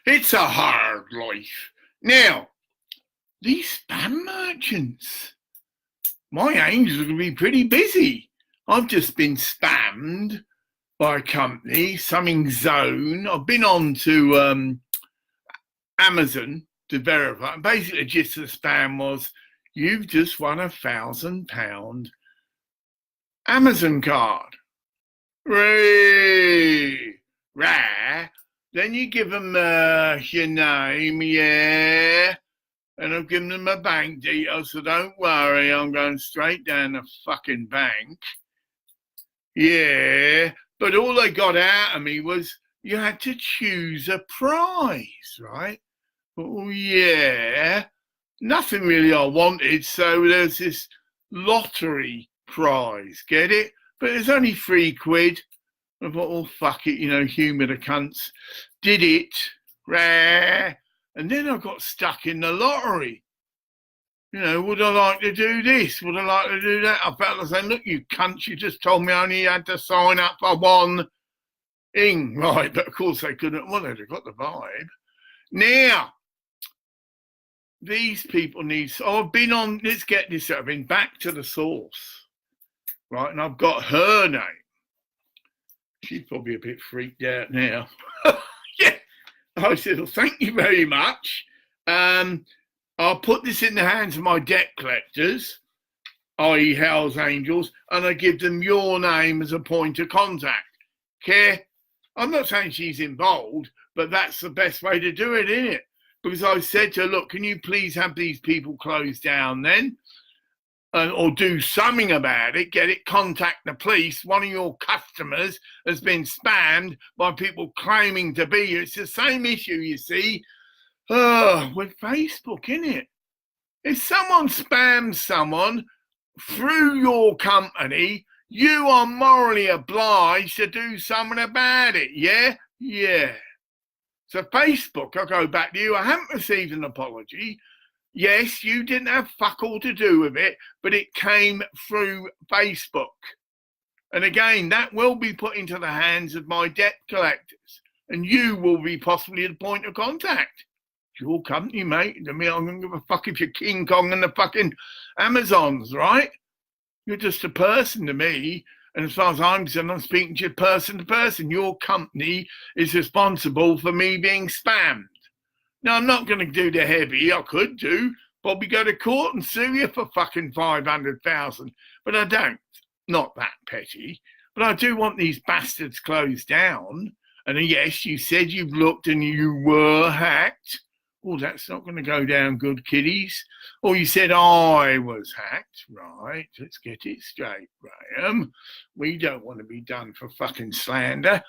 It's a hard life. Now, these spam merchants, my angels are going to be pretty busy. I've just been spammed by a company, something Zone. I've been on to Amazon to verify. And basically, the gist of the spam was, you've just won £1,000 Amazon card. Rare. Then you give them your name, yeah, and I've given them my bank details, so don't worry, I'm going straight down the fucking bank. Yeah, but all they got out of me was you had to choose a prize, right? Oh, yeah, nothing really I wanted, so there's this lottery prize, get it? But it's only £3. I thought, oh, fuck it, humour the cunts. Did it, rare, and then I got stuck in the lottery. Would I like to do this? Would I like to do that? I felt like saying, look, you cunts, you just told me I only had to sign up for one thing. Right, but of course they couldn't. Well, they'd have got the vibe. Now, these people need... I've been on... Let's get this out. I've been back to the source. Right, and I've got her name. She's probably a bit freaked out now. Yeah. I said, well, thank you very much. I'll put this in the hands of my debt collectors, i.e. Hell's Angels, and I give them your name as a point of contact. Okay? I'm not saying she's involved, but that's the best way to do it, isn't it? Because I said to her, look, can you please have these people closed down then? Or do something about it, get it, contact the police. One of your customers has been spammed by people claiming to be you. It's the same issue, you see, with Facebook, isn't it? If someone spams someone through your company, you are morally obliged to do something about it, yeah? Yeah. So Facebook, I'll go back to you. I haven't received an apology. Yes, you didn't have fuck all to do with it, but it came through Facebook. And again, that will be put into the hands of my debt collectors. And you will be possibly the point of contact. It's your company, mate. I mean, I'm going to give a fuck if you're King Kong and the fucking Amazons, right? You're just a person to me. And as far as I'm concerned, I'm speaking to you person to person. Your company is responsible for me being spammed. Now, I'm not going to do the heavy. I could do. Probably go to court and sue you for fucking 500,000. But I don't. Not that petty. But I do want these bastards closed down. And yes, you said you've looked and you were hacked. Oh, that's not going to go down good, kiddies. Or you said I was hacked. Right, let's get it straight, Graham. We don't want to be done for fucking slander.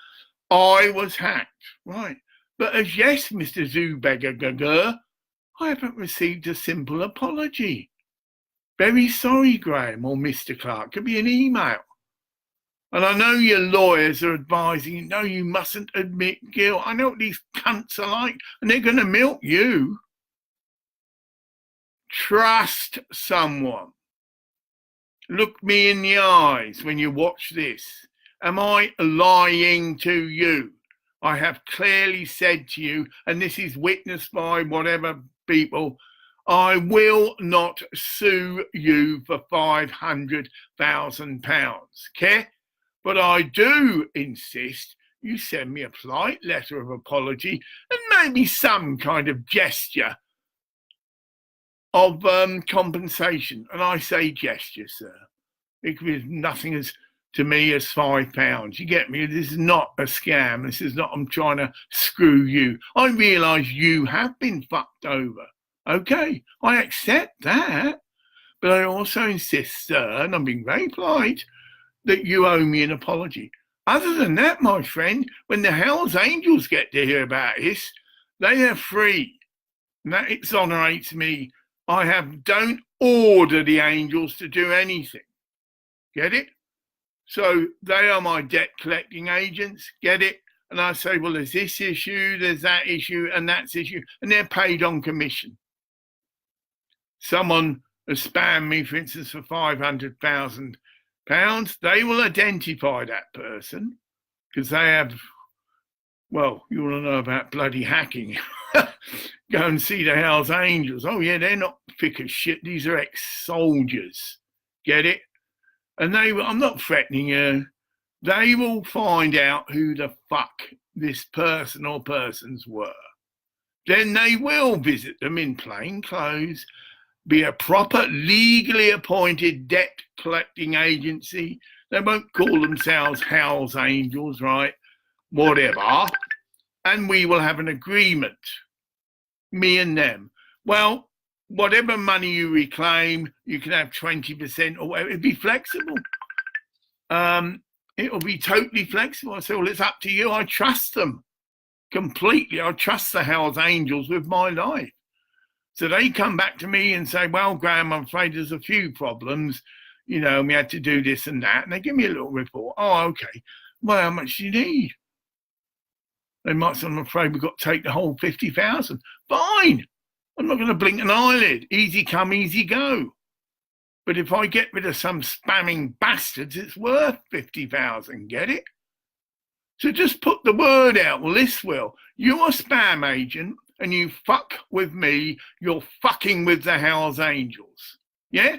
I was hacked. Right. But as yes, Mr. Zubegger, I haven't received a simple apology. Very sorry, Graham, or Mr. Clark. Could be an email. And I know your lawyers are advising you, no, you mustn't admit guilt. I know what these cunts are like, and they're going to milk you. Trust someone. Look me in the eyes when you watch this. Am I lying to you? I have clearly said to you, and this is witnessed by whatever people, I will not sue you for £500,000, okay? But I do insist you send me a polite letter of apology and maybe some kind of gesture of compensation. And I say gesture, sir, because nothing is to me as £5. You get me? This is not a scam. This is not, I'm trying to screw you. I realise you have been fucked over. Okay, I accept that. But I also insist, sir, and I'm being very polite, that you owe me an apology. Other than that, my friend, when the Hell's Angels get to hear about this, they are free. And that exonerates me. Don't order the angels to do anything. Get it? So they are my debt collecting agents. Get it? And I say, well, there's this issue, there's that issue, and that's issue. And they're paid on commission. Someone has spammed me, for instance, for £500,000. They will identify that person because they have Well, you want to know about bloody hacking? Go and see the Hells Angels. Oh, yeah, they're not thick as shit. These are ex-soldiers. Get it? And I'm not threatening you. They will find out who the fuck this person or persons were. Then they will visit them in plain clothes, be a proper legally appointed debt collecting agency. They won't call themselves Hells Angels, right? Whatever. And we will have an agreement, me and them. Well, whatever money you reclaim, you can have 20% or whatever. It'd be flexible. It'll be totally flexible. I said, well, it's up to you. I trust them completely. I trust the Hells Angels with my life. So they come back to me and say, well, Graham, I'm afraid there's a few problems. You know, we had to do this and that. And they give me a little report. Oh, okay. Well, how much do you need? They might say, I'm afraid we've got to take the whole 50,000. Fine. I'm not going to blink an eyelid. Easy come, easy go. But if I get rid of some spamming bastards, it's worth 50,000. Get it? So just put the word out. Well, this will. You're a spam agent and you fuck with me. You're fucking with the Hells Angels. Yeah?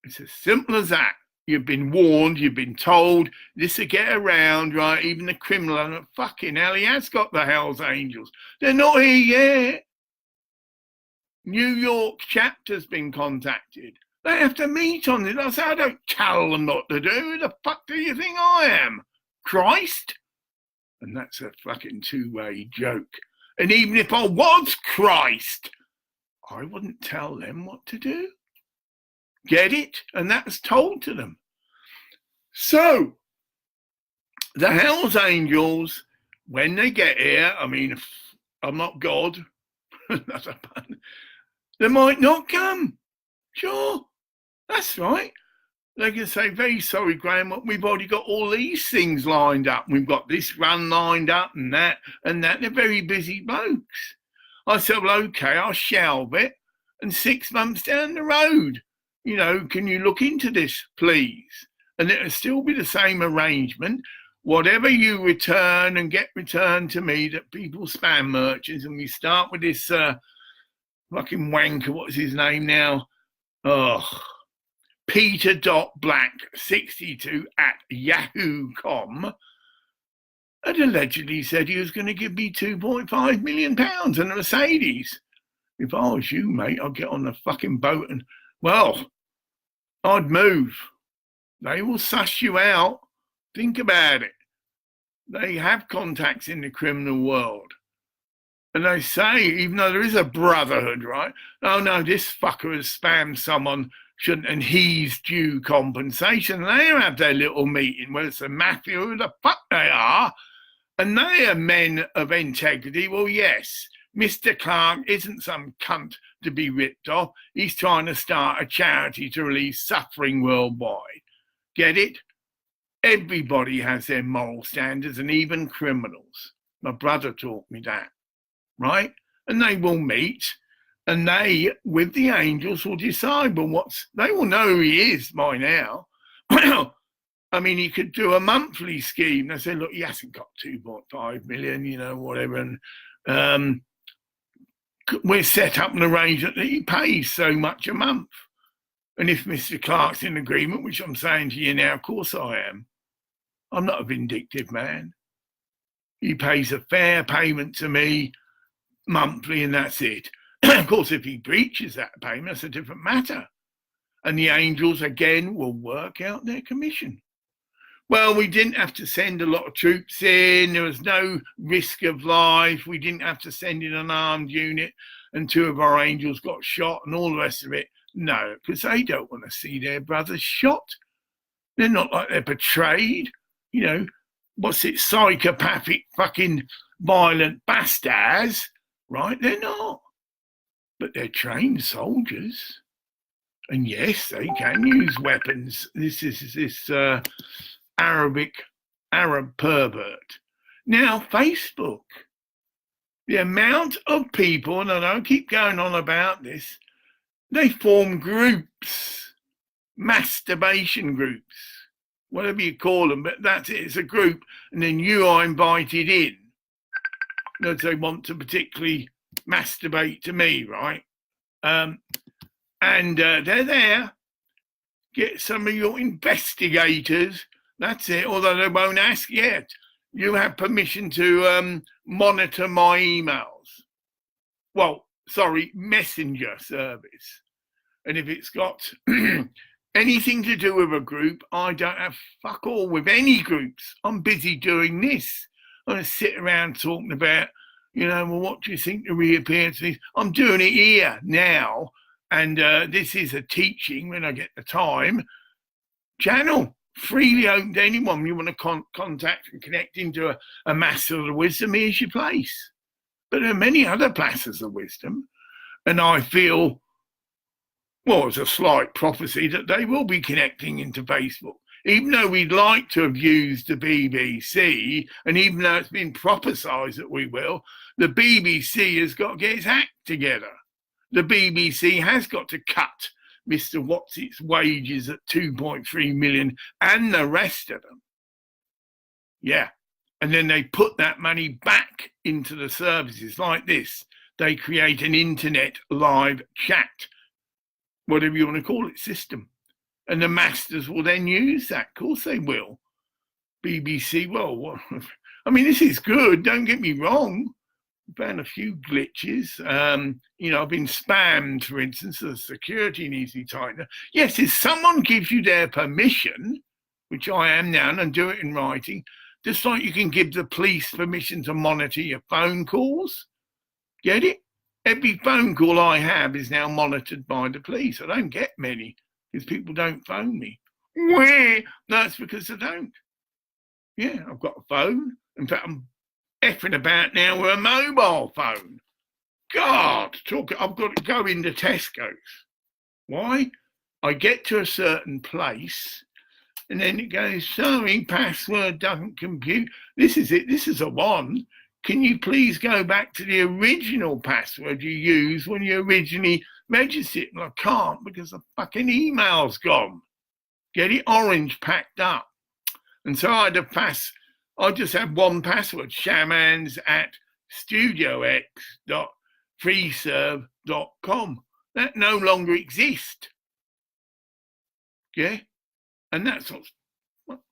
It's as simple as that. You've been warned, you've been told, this will get around, right? Even the criminal, fucking hell, he has got the Hells Angels. They're not here yet. New York chapter's been contacted. They have to meet on it. I say, I don't tell them what to do. Who the fuck do you think I am? Christ? And that's a fucking two-way joke. And even if I was Christ, I wouldn't tell them what to do. Get it? And that's told to them. So, the Hells Angels, when they get here, I mean, I'm not God. They might not come. Sure, that's right. They can say, very sorry, Graham, we've already got all these things lined up. We've got this run lined up and that. They're very busy blokes. I said, well, okay, I'll shelve it. And 6 months down the road, you know, can you look into this, please? And it'll still be the same arrangement. Whatever you return and get returned to me, that people spam merchants, and we start with this fucking wanker, what's his name now? Oh, Peter.Black62@yahoo.com had allegedly said he was going to give me £2.5 million and a Mercedes. If I was you, mate, I'd get on the fucking boat and, well, I'd move. They will suss you out. Think about it. They have contacts in the criminal world. And they say, even though there is a brotherhood, right? Oh, no, this fucker has spammed someone, shouldn't, and he's due compensation. They have their little meeting where it's a mafia, who the fuck they are. And they are men of integrity. Well, yes, Mr. Clark isn't some cunt to be ripped off. He's trying to start a charity to relieve suffering worldwide. Get it? Everybody has their moral standards, and even criminals. My brother taught me that, right? And they will meet, and they, with the angels, will decide, well, they will know who he is by now. I mean, he could do a monthly scheme. They say, look, he hasn't got 2.5 million, you know, whatever. And we're set up an arrangement that he pays so much a month. And if Mr. Clark's in agreement, which I'm saying to you now, of course I am. I'm not a vindictive man. He pays a fair payment to me monthly, and that's it. Of course, if he breaches that payment, that's a different matter. And the angels, again, will work out their commission. Well, we didn't have to send a lot of troops in. There was no risk of life. We didn't have to send in an armed unit, and 2 of our angels got shot and all the rest of it. No, because they don't want to see their brothers shot. They're not like they're betrayed. You know, what's it, psychopathic, fucking violent bastards, right? They're not. But they're trained soldiers. And yes, they can use weapons. This is this Arab pervert. Now, Facebook, the amount of people, and I don't keep going on about this, they form groups, masturbation groups. whatever you call them, but that's it. It's a group, and then you are invited in. Because they want to particularly masturbate to me, right? And they're there. Get some of your investigators. That's it. Although they won't ask yet. You have permission to monitor my emails. Well, sorry, messenger service. And if it's got anything to do with a group, I don't have fuck all with any groups. I'm busy doing this. I'm going to sit around talking about, well, what do you think the reappearance is? I'm doing it here now. And this is a teaching, when I get the time, channel. Freely open to anyone you want to contact and connect into a master of the wisdom. Here's your place. But there are many other places of wisdom. And I feel, well, it's a slight prophecy that they will be connecting into Facebook. Even though we'd like to have used the BBC, and even though it's been prophesied that we will, the BBC has got to get its act together. The BBC has got to cut Mr. What's-its wages at 2.3 million and the rest of them. Yeah. And then they put that money back into the services like this. They create an internet live chat, whatever you want to call it, system. And the masters will then use that. Of course they will. BBC, well, I mean, this is good. Don't get me wrong. Found a few glitches. I've been spammed, for instance. The security needs to be tightened. Yes, if someone gives you their permission, which I am now, and do it in writing, just like you can give the police permission to monitor your phone calls. Get it? Every phone call I have is now monitored by the police. I don't get many because people don't phone me. Where? That's because I don't. Yeah, I've got a phone. In fact, I'm effing about now with a mobile phone. God, I've got to go into Tesco's. Why? I get to a certain place and then it goes, sorry, password doesn't compute. This is it. This is a one. Can you please go back to the original password you used when you originally registered? Well, I can't because the fucking email's gone. Get it? Orange packed up. And so I just had one password, shamans@studiox.freeserve.com. That no longer exists. Yeah? And that's what's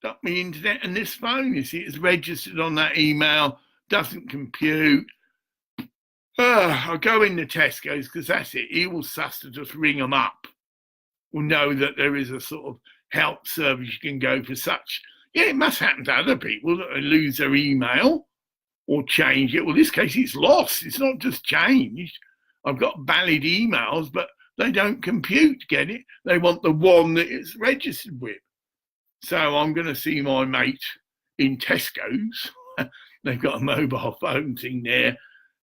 got me into that. And this phone, you see, is registered on that email, doesn't compute. I go into Tesco's because that's it. He will suss to just ring them up. Will know that there is a sort of help service you can go for such. Yeah, it must happen to other people that they lose their email or change it. Well, in this case, it's lost. It's not just changed. I've got valid emails, but they don't compute, get it? They want the one that it's registered with. So I'm going to see my mate in Tesco's. They've got a mobile phone thing there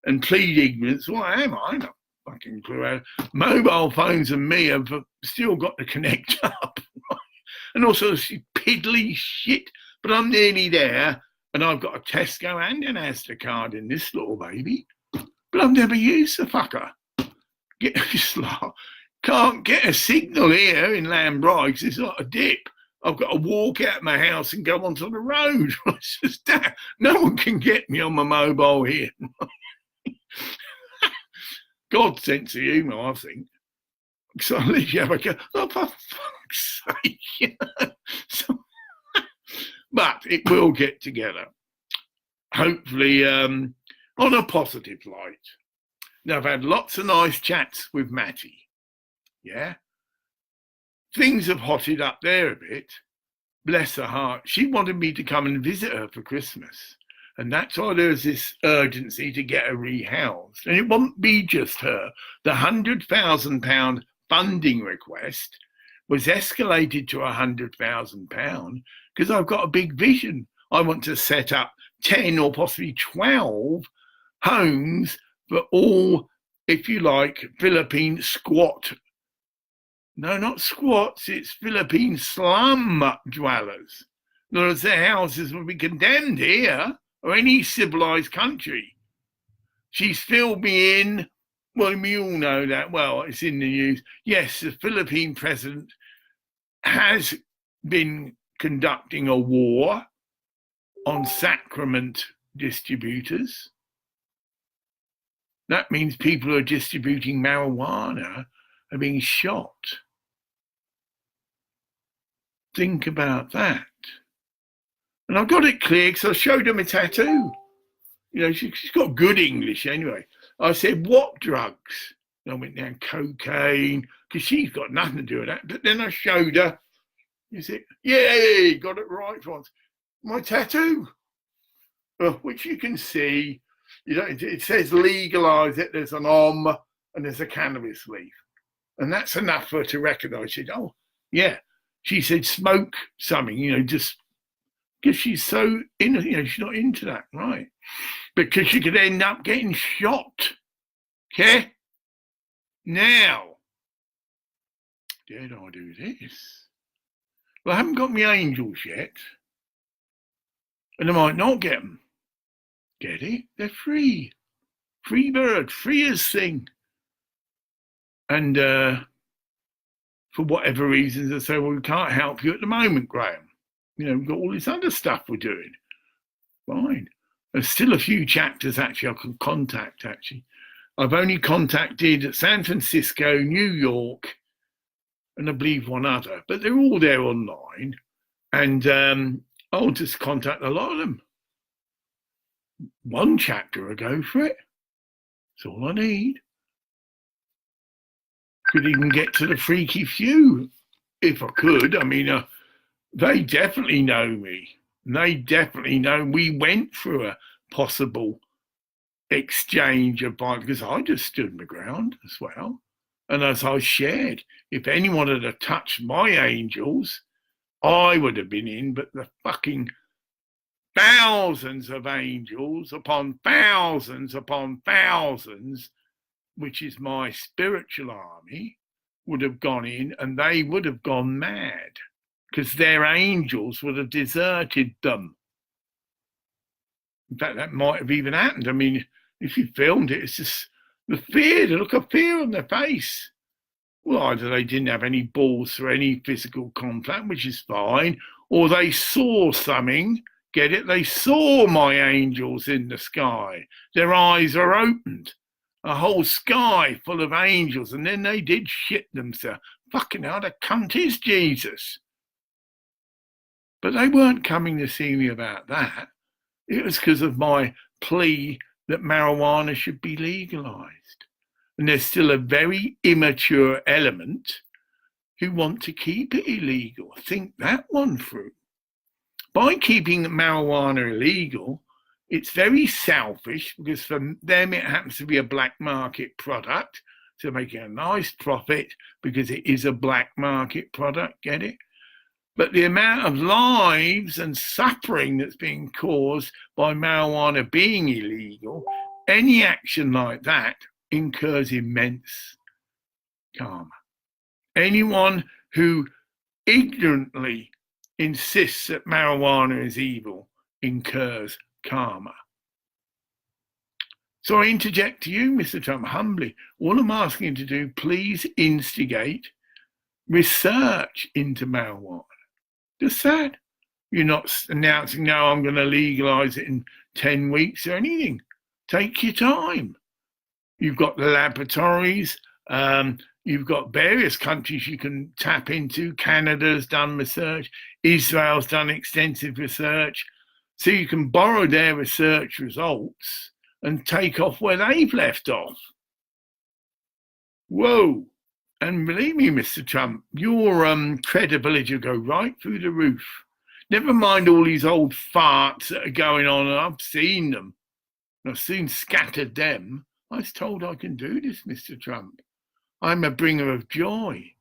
and plead ignorance. What am I? I'm not fucking clue. Mobile phones and me have still got to connect up. And also piddly shit. But I'm nearly there and I've got a Tesco and an Asda card in this little baby. But I've never used the fucker. Can't get a signal here in Lambrai because it's not a dip. I've got to walk out of my house and go onto the road. It's just that. No one can get me on my mobile here. God's sense of humour, I think. So at least you have a go, oh, for fuck's sake. But it will get together. Hopefully on a positive light. Now, I've had lots of nice chats with Matty. Yeah? Things have hotted up there a bit. Bless her heart. She wanted me to come and visit her for Christmas. And that's why there's this urgency to get her rehoused. And it won't be just her. The £100,000 funding request was escalated to £100,000 because I've got a big vision. I want to set up 10 or possibly 12 homes for all, if you like, Philippine squat. No, not squats, it's Philippine slum dwellers. In other words, their houses will be condemned here or any civilized country. She's filled me in. Well, we all know that. Well, it's in the news. Yes, the Philippine president has been conducting a war on sacrament distributors. That means people who are distributing marijuana are being shot. Think about that. And I got it clear because I showed her my tattoo. You know, she's got good English anyway. I said, what drugs? And I went down cocaine, because she's got nothing to do with that. But then I showed her. You see, yay, got it right once. My tattoo, which you can see, you know, it says legalise it. There's an and there's a cannabis leaf. And that's enough for her to recognise. She said, oh, yeah. She said, smoke something, you know, just because she's so, you know, she's not into that, right? Because she could end up getting shot. Okay? Now, did I do this? Well, I haven't got my angels yet. And I might not get them. Get it? They're free. Free bird, free as thing. And for whatever reasons, they say, well, we can't help you at the moment, Graham. You know, we've got all this other stuff we're doing. Fine. There's still a few chapters, actually, I can contact, actually. I've only contacted San Francisco, New York, and I believe one other. But they're all there online. And I'll just contact a lot of them. One chapter will go for it. That's all I need. Could even get to the freaky few if I could. I mean, they definitely know me. They definitely know we went through a possible exchange of violence because I just stood my ground as well. And as I shared, if anyone had touched my angels, I would have been in, but the fucking thousands of angels upon thousands, which is my spiritual army, would have gone in and they would have gone mad because their angels would have deserted them. In fact, that might have even happened. I mean, if you filmed it, it's just the fear, the look of fear on their face. Well, either they didn't have any balls for any physical contact, which is fine, or they saw something. Get it? They saw my angels in the sky. Their eyes are opened. A whole sky full of angels, and then they did shit themselves. Fucking hell, the cunt is Jesus. But they weren't coming to see me about that. It was because of my plea that marijuana should be legalized. And there's still a very immature element who want to keep it illegal. Think that one through. By keeping marijuana illegal, it's very selfish because for them it happens to be a black market product. So making a nice profit because it is a black market product, get it? But the amount of lives and suffering that's being caused by marijuana being illegal, any action like that incurs immense karma. Anyone who ignorantly insists that marijuana is evil incurs karma. So I interject to you, Mr. Trump, humbly. All I'm asking you to do, please instigate research into marijuana. Just that. You're not announcing, no, I'm going to legalize it in 10 weeks or anything. Take your time. You've got the laboratories. You've got various countries you can tap into. Canada's done research. Israel's done extensive research. So you can borrow their research results and take off where they've left off. Whoa. And believe me, Mr. Trump, your credibility will go right through the roof. Never mind all these old farts that are going on, and I've seen them. I've soon scattered them. I was told I can do this, Mr. Trump. I'm a bringer of joy.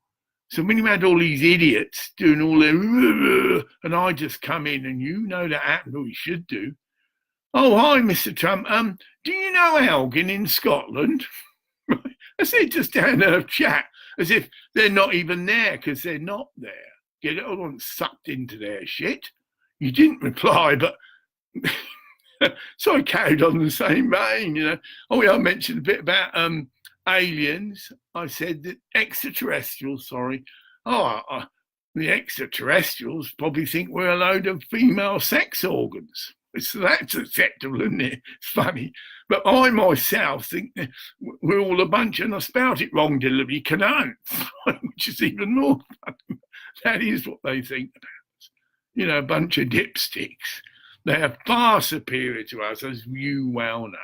So when you had all these idiots doing all their, and I just come in and you know that happened, what you should do. Oh, hi, Mr. Trump. Do you know Elgin in Scotland? I said just down a chat, as if they're not even there because they're not there. Get it? I wasn't sucked into their shit. You didn't reply, but so I carried on the same vein, you know. Oh, yeah, I mentioned a bit about aliens. I said that extraterrestrials, sorry. the extraterrestrials probably think we're a load of female sex organs. So that's acceptable, isn't it? It's funny. But I myself think we're all a bunch, and I spelled it wrong deliberately, canants, which is even more funny. That is what they think about us. You know, a bunch of dipsticks. They are far superior to us, as you well know.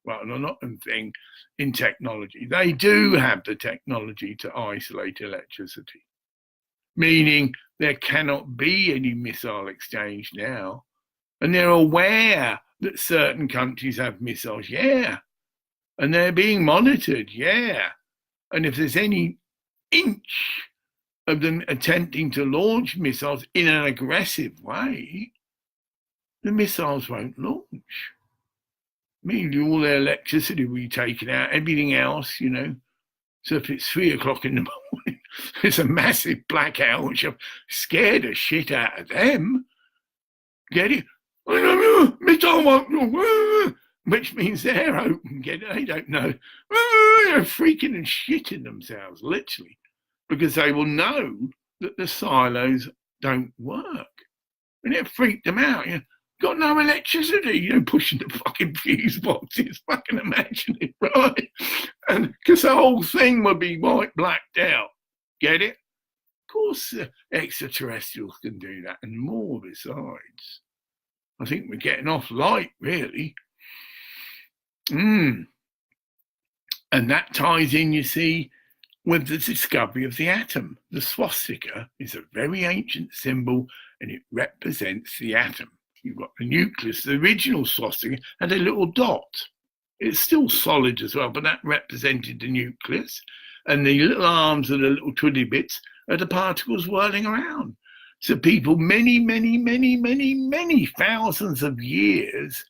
Well, they're not a thing in technology. They do have the technology to isolate electricity, meaning there cannot be any missile exchange now. And they're aware that certain countries have missiles, yeah. And they're being monitored, yeah. And if there's any inch of them attempting to launch missiles in an aggressive way, the missiles won't launch. Meaning all their electricity will be taken out, everything else, you know. So if it's 3 o'clock in the morning, it's a massive blackout, which I'm scared the shit out of them. Get it? Which means they're open. Get it? They don't know. They're freaking and shitting themselves, literally, because they will know that the silos don't work. And it freaked them out. You know, got no electricity, you know, pushing the fucking fuse boxes. Fucking imagine it, right? And because the whole thing would be blacked out. Get it? Of course, extraterrestrials can do that and more besides. I think we're getting off light, really. And that ties in, you see, with the discovery of the atom. The swastika is a very ancient symbol and it represents the atom. You've got the nucleus. The original swastika had a little dot. It's still solid as well, but that represented the nucleus. And the little arms and the little twiddly bits are the particles whirling around. So people many thousands of years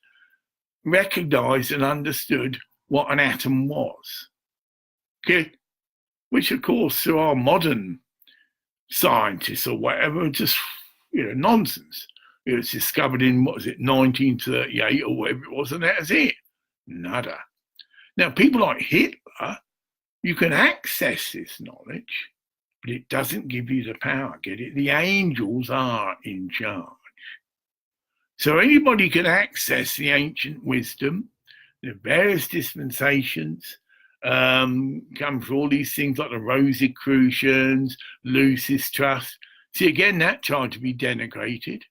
recognized and understood what an atom was. Okay? Which, of course, through our modern scientists or whatever, just, you know, nonsense. It was discovered in, 1938 or whatever it was, and that's it. Nada. Now, people like Hitler, you can access this knowledge, but it doesn't give you the power, get it? The angels are in charge. So anybody can access the ancient wisdom, the various dispensations, come for all these things like the Rosicrucians, Lucis Trust. See, again, that tried to be denigrated.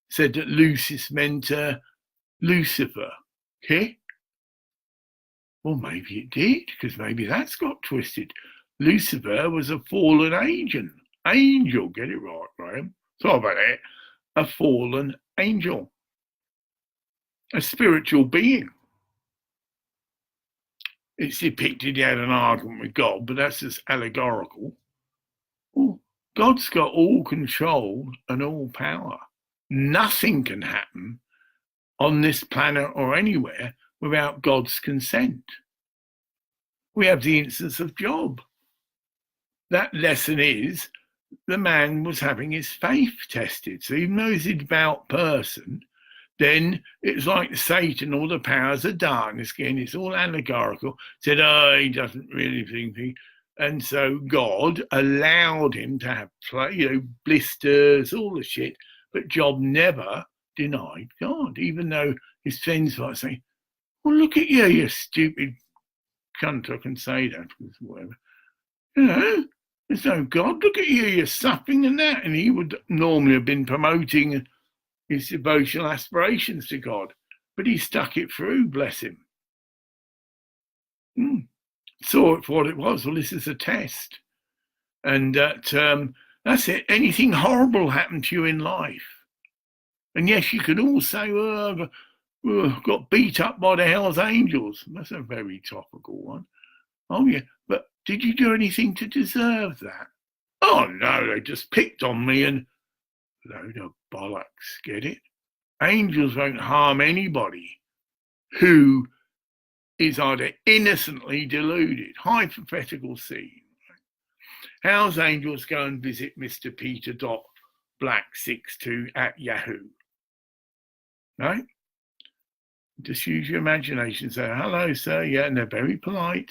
Said that Lucis meant Lucifer. Okay? Well, maybe it did, because maybe that's got twisted. Lucifer was a fallen angel. Get it right, Graham. Sorry about that. A fallen angel. A spiritual being. It's depicted he had an argument with God, but that's just allegorical. Well, God's got all control and all power. Nothing can happen on this planet or anywhere without God's consent. We have the instance of Job. That lesson is the man was having his faith tested. So even though he's a devout person, then it's like Satan, all the powers of darkness, again, it's all allegorical, said, oh, he doesn't really think. And so God allowed him to have, blisters, all the shit. But Job never denied God, even though his friends might say, well, look at you, you stupid cunt. I can say that, whatever. You know, there's no God. Look at you, you're suffering and that. And he would normally have been promoting his devotional aspirations to God, but he stuck it through, bless him. Saw it for what it was. Well, this is a test. And that's it. Anything horrible happened to you in life. And yes, you could all say, well, I got beat up by the Hell's Angels. That's a very topical one. Oh, yeah. But did you do anything to deserve that? Oh, no, they just picked on me and load of bollocks, get it? Angels won't harm anybody who is either innocently deluded. Hypothetical scene. How's angels go and visit Mr. Peter.Black62@Yahoo? Right? Just use your imagination. Say, hello, sir. Yeah, and they're very polite.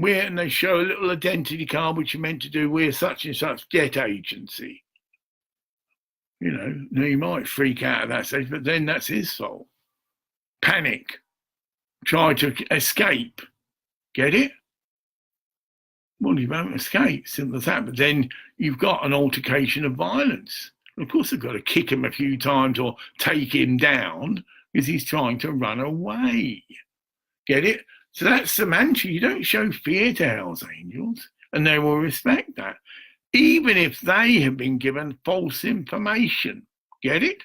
and they show a little identity card which you're meant to do, we're such and such get agency. You know, now he might freak out at that stage, but then that's his fault. Panic, try to escape, get it? Well, you won't escape, simple as that. But then you've got an altercation of violence. Of course, they've got to kick him a few times or take him down because he's trying to run away. Get it? So that's the mantra. You don't show fear to Hell's Angels, and they will respect that, even if they have been given false information. Get it?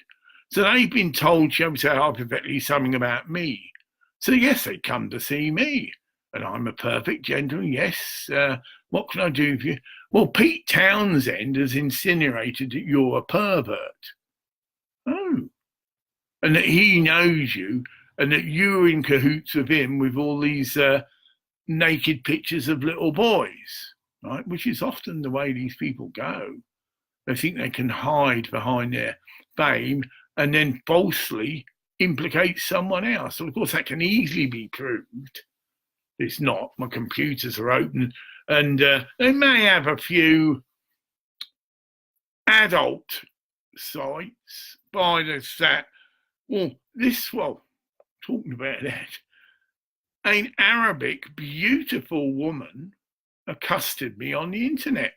So they've been told, shall we say, hypothetically, something about me. So yes, they come to see me, and I'm a perfect gentleman. Yes, what can I do for you? Well, Pete Townsend has insinuated that you're a pervert. Oh. And that he knows you, and that you're in cahoots with him with all these naked pictures of little boys, right? Which is often the way these people go. They think they can hide behind their fame and then falsely implicate someone else. So, of course, that can easily be proved. It's not. My computers are open, and they may have a few adult sites by the sat. Well, talking about that, an Arabic beautiful woman accosted me on the internet.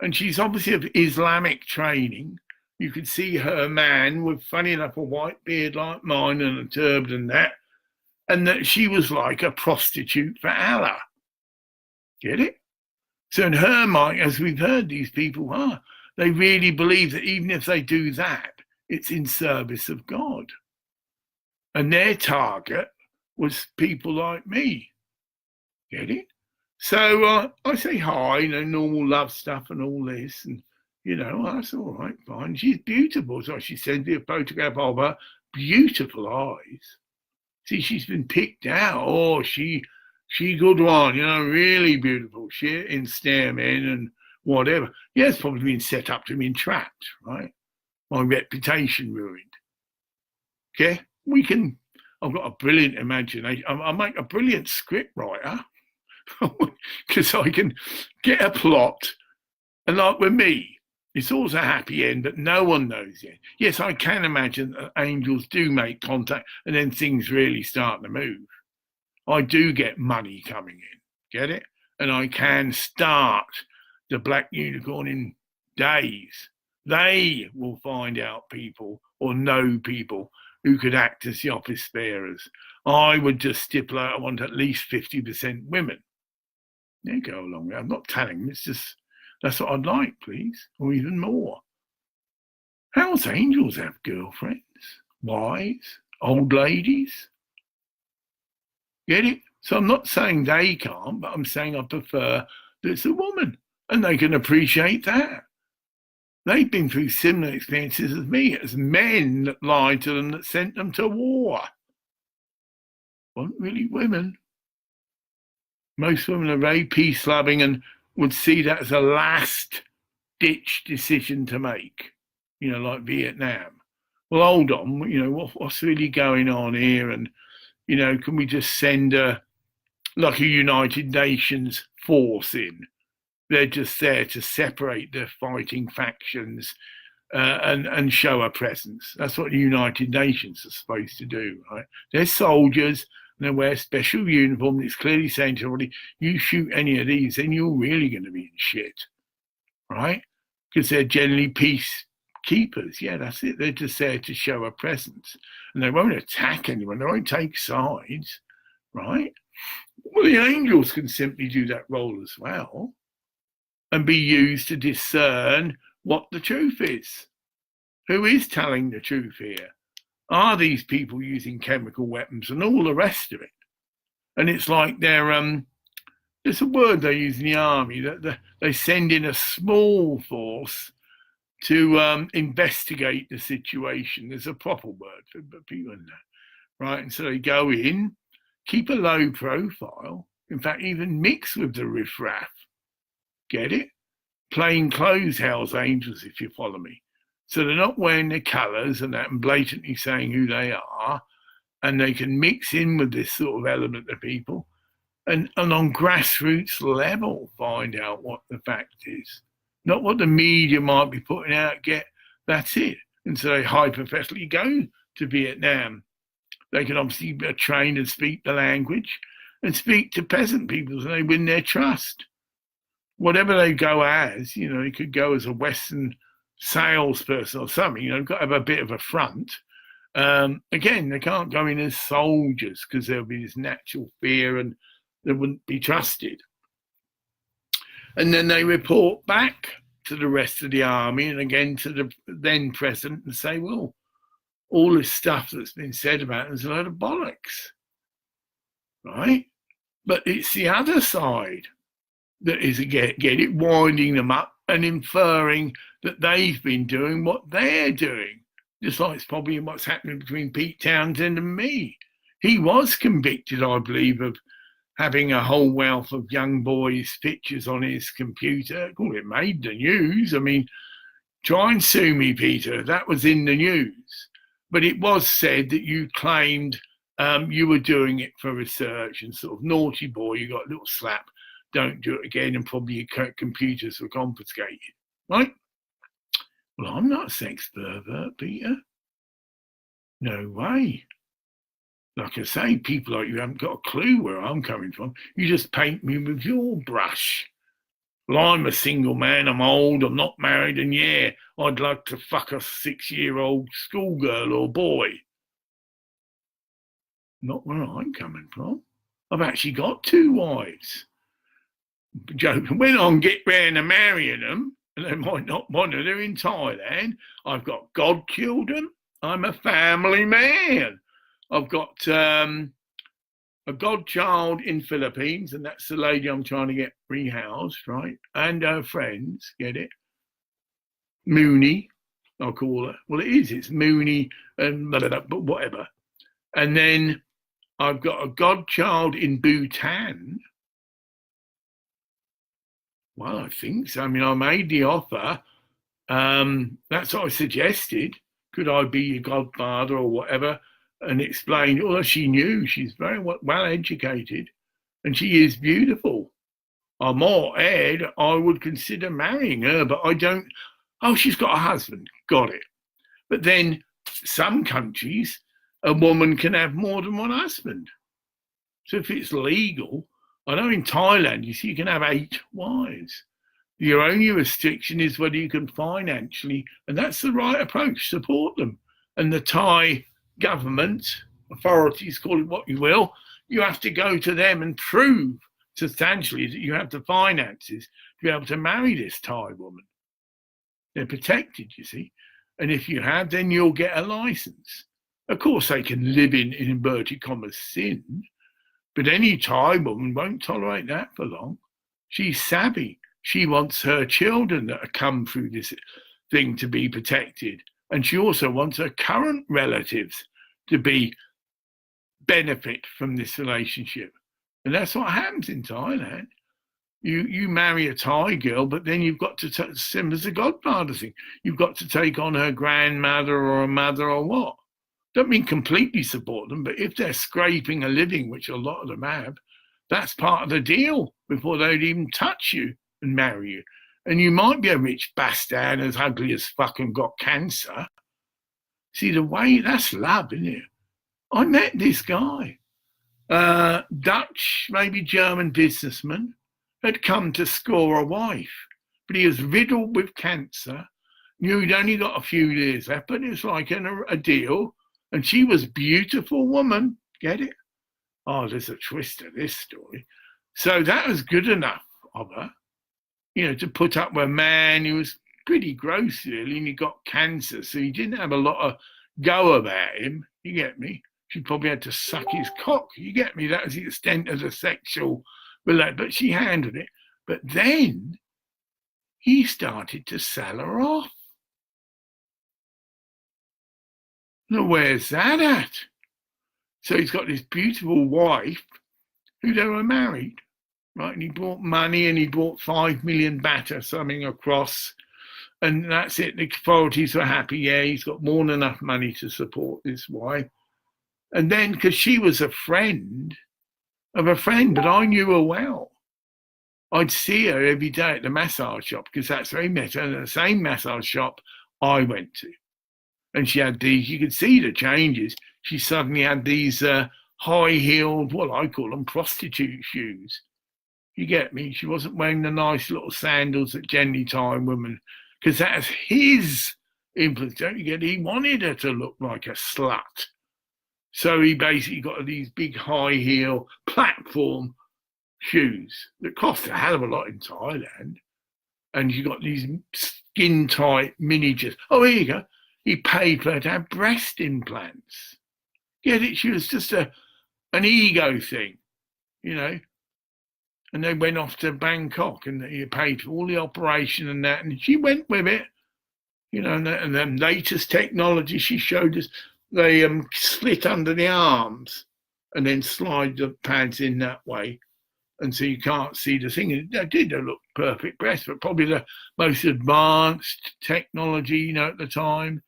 And she's obviously of Islamic training. You could see her man with, funny enough, a white beard like mine and a turban and that. And that she was like a prostitute for Allah. Get it? So in her mind, as we've heard, these people are, they really believe that even if they do that, it's in service of God. And their target was people like me. Get it? So I say hi, normal love stuff and all this. And, that's all right, fine. She's beautiful. So she sent me a photograph of her beautiful eyes. See, she's been picked out. Oh, she good one, really beautiful. She in stairmen and whatever. Yeah, it's probably been set up to be entrapped, right? My reputation ruined. Okay? I've got a brilliant imagination. I'll make a brilliant script writer because I can get a plot. And like with me, it's always a happy end, but no one knows yet. Yes, I can imagine that angels do make contact and then things really start to move. I do get money coming in, get it? And I can start the Black Unicorn in days. They will find out people or know people who could act as the office bearers. I would just stipulate I want at least 50% women. They go along there. I'm not telling them, it's just, that's what I'd like, please, or even more. Hell's Angels have girlfriends, wives, old ladies. Get it? So I'm not saying they can't, but I'm saying I prefer that it's a woman, and they can appreciate that. They've been through similar experiences as me. It was men that lied to them that sent them to war. Weren't really women. Most women are very peace-loving and would see that as a last-ditch decision to make, like Vietnam. Well, hold on, what's really going on here? And, can we just send a United Nations force in? They're just there to separate the fighting factions and show a presence. That's what the United Nations are supposed to do, right? They're soldiers and they wear special uniform. It's clearly saying to everybody, you shoot any of these, then you're really going to be in shit, right? Because they're generally peacekeepers. Yeah, that's it. They're just there to show a presence. And they won't attack anyone. They won't take sides, right? Well, the angels can simply do that role as well and be used to discern what the truth is. Who is telling the truth here? Are these people using chemical weapons and all the rest of it? And it's like there's a word they use in the army, that they send in a small force to investigate the situation. There's a proper word for people in that, right? And so they go in, keep a low profile, in fact, even mix with the riffraff. Get it? Plain clothes Hell's Angels, if you follow me. So they're not wearing their colours and that and blatantly saying who they are, and they can mix in with this sort of element of people and on grassroots level find out what the fact is, not what the media might be putting out. That's it. And so they hypothetically go to Vietnam. They can obviously be trained and speak the language and speak to peasant peoples, and they win their trust. Whatever they go as, they could go as a Western salesperson or something, got to have a bit of a front. Again, they can't go in as soldiers because there'll be this natural fear and they wouldn't be trusted. And then they report back to the rest of the army and again to the then president and say, well, all this stuff that's been said about it is a load of bollocks, right? But it's the other side that is, get it, winding them up and inferring that they've been doing what they're doing. Just like it's probably what's happening between Pete Townsend and me. He was convicted, I believe, of having a whole wealth of young boys' pictures on his computer. It made the news. I mean, try and sue me, Peter. That was in the news. But it was said that you claimed you were doing it for research and sort of naughty boy, you got a little slap. Don't do it again, and probably your computers were confiscated, right? Well, I'm not a sex pervert, Peter. No way. Like I say, people like you haven't got a clue where I'm coming from. You just paint me with your brush. Well, I'm a single man, I'm old, I'm not married, and yeah, I'd like to fuck a 6-year-old schoolgirl or boy. Not where I'm coming from. I've actually got 2 wives. Joking. When I get round to marrying them, and they might not want to, they're in Thailand. I've got godchildren. I'm a family man. I've got a godchild in Philippines, and that's the lady I'm trying to get rehoused, right? And her friends, get it? Mooney, I'll call her. Well, it's Mooney, and but whatever. And then I've got a godchild in Bhutan. Well, I think so. I mean, I made the offer. That's what I suggested. Could I be your godfather or whatever? And explained, although she knew she's very well educated and she is beautiful. I'm more Ed, I would consider marrying her, but I don't. Oh, she's got a husband. Got it. But then some countries, a woman can have more than one husband. So if it's legal, I know in Thailand, you see, you can have 8 wives. Your only restriction is whether you can financially, and that's the right approach, support them. And the Thai government, authorities, call it what you will, you have to go to them and prove substantially that you have the finances to be able to marry this Thai woman. They're protected, you see. And if you have, then you'll get a license. Of course, they can live in inverted commas, sin. But any Thai woman won't tolerate that for long. She's savvy. She wants her children that have come through this thing to be protected. And she also wants her current relatives to benefit from this relationship. And that's what happens in Thailand. You marry a Thai girl, but then you've got to, same as a godfather thing, you've got to take on her grandmother or a mother or what. Don't mean completely support them, but if they're scraping a living, which a lot of them have, that's part of the deal before they'd even touch you and marry you. And you might be a rich bastard as ugly as fuck and got cancer. See, the way, that's love, isn't it? I met this guy, Dutch, maybe German businessman, had come to score a wife, but he was riddled with cancer, knew he'd only got a few years left, but it was like a deal. And she was a beautiful woman, get it? Oh, there's a twist to this story. So that was good enough of her, to put up with a man who was pretty gross, really, and he got cancer, so he didn't have a lot of go about him, you get me? She probably had to suck his cock, you get me? That was the extent of the sexual relationship, but she handled it. But then he started to sell her off. Now, where's that at? So he's got this beautiful wife who they were married, right? And he brought money and he brought 5 million baht or something across. And that's it. The authorities were happy. Yeah, he's got more than enough money to support this wife. And then, because she was a friend of a friend, but I knew her well. I'd see her every day at the massage shop because that's where we met her, in the same massage shop I went to. And she had these, you could see the changes. She suddenly had these high-heeled, what I call them, prostitute shoes. You get me? She wasn't wearing the nice little sandals that generally tie women, because that's his influence. Don't you get it? He wanted her to look like a slut. So he basically got these big high-heel platform shoes that cost a hell of a lot in Thailand. And you got these skin-tight miniatures. Oh, here you go. He paid for her to have breast implants. Get it? She was just an ego thing, you know. And they went off to Bangkok and he paid for all the operation and that. And she went with it, you know, and the latest technology she showed us, they slit under the arms and then slide the pads in that way. And so you can't see the thing. They did look perfect breasts, but probably the most advanced technology, you know, at the time.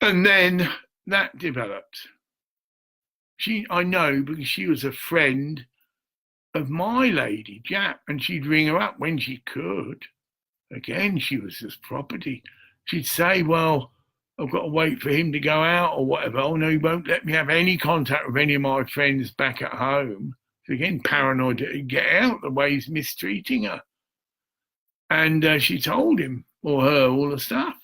And then that developed. I know because she was a friend of my lady, Jap, and she'd ring her up when she could. Again, she was his property. She'd say, well, I've got to wait for him to go out or whatever. Oh, no, he won't let me have any contact with any of my friends back at home. So again, paranoid to get out the way he's mistreating her. And she told him, or her, all the stuff.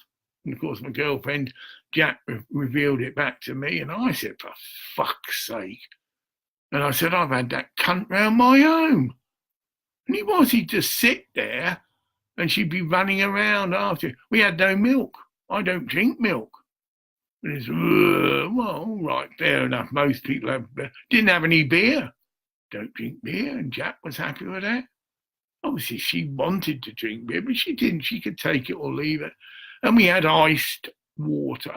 And of course, my girlfriend, Jack, revealed it back to me. And I said, for fuck's sake. And I said, I've had that cunt round my home. And he'd just sit there and she'd be running around after. We had no milk. I don't drink milk. And it's, well, all right, fair enough. Most people didn't have any beer. Don't drink beer. And Jack was happy with that. Obviously, she wanted to drink beer, but she didn't. She could take it or leave it. And we had iced water.